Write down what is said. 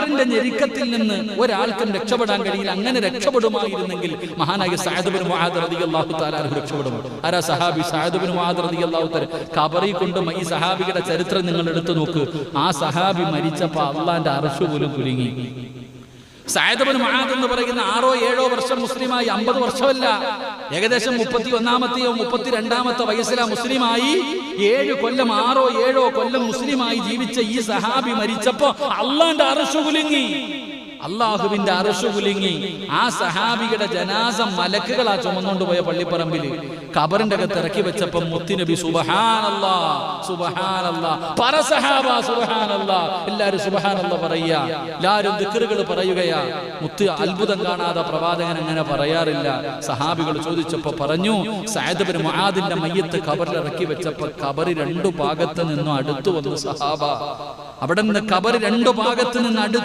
ഖബറിന്റെ ഞെരുക്കത്തിൽ നിന്ന് ഒരാൾക്കും രക്ഷപ്പെടാൻ കഴിയില്ല. അങ്ങനെ രക്ഷപ്പെടുമായിരുന്നെങ്കിൽ മഹാനായ സഅദ് ഇബ്നു മുആദ് റളിയല്ലാഹു തആല അൻഹു രക്ഷപ്പെടും. ആരാ സഹാബി? സഅദ് ഇബ്നു മുആദ് റളിയല്ലാഹു തആല. ഖബറിൽ കൊണ്ട് ഈ സഹാബിയുടെ ചരിത്രം നിങ്ങൾ എടുത്തു നോക്ക്. ആ സഹാബി മരിച്ചപ്പോൾ അള്ളാന്റെ അർശ് പോലും കുലുങ്ങി. സഅദ് ഇബ്നു മുആദ് എന്ന് പറയുന്ന 6-7 വർഷം മുസ്ലിമായി, 50 വർഷമല്ല, ഏകദേശം 31-ാമത്തെയോ 32-ാമത്തെ വയസ്സിലാ മുസ്ലിമായി. 7 കൊല്ലം 6-7 കൊല്ലം മുസ്ലിമായി ജീവിച്ച ഈ സഹാബി മരിച്ചപ്പോ അള്ളാന്റെ അർശ് കുലുങ്ങി, അള്ളാഹുവിന്റെ അർശ് കുലുങ്ങി. ആ സഹാബിയുടെ ജനാസ മലക്കുകളാ ചുമന്നുകൊണ്ട് പോയ പള്ളിപ്പറമ്പിൽ ഖബറിന്റെ അകത്ത് ഇറക്കി വെച്ചപ്പോ മുത്തുനബി സുബ്ഹാനല്ലാഹ് സുബ്ഹാനല്ലാഹ് പറ സഹാബ സുബ്ഹാനല്ലാഹ്, എല്ലാവരും സുബ്ഹാനല്ലാഹ് പറയാ, എല്ലാവരും ദിക്റുകൾ പറയുകയാ. മുത്ത് അത്ഭുതം കാണാതെ പ്രവാചകൻ അങ്ങനെ പറയാറില്ല. സഹാബികൾ ചോദിച്ചപ്പോ പറഞ്ഞു, സഅദ് ഇബ്നു മുആദിന്റെ മയ്യത്ത് ഖബറിൽ ഇറക്കി വെച്ചപ്പോ ഖബർ 2 ഭാഗത്ത് നിന്നും അടുത്തു വന്നു സഹാബ. അവിടെ നിന്ന് ഖബർ 2 ഭാഗത്ത് നിന്ന് അടുത്ത്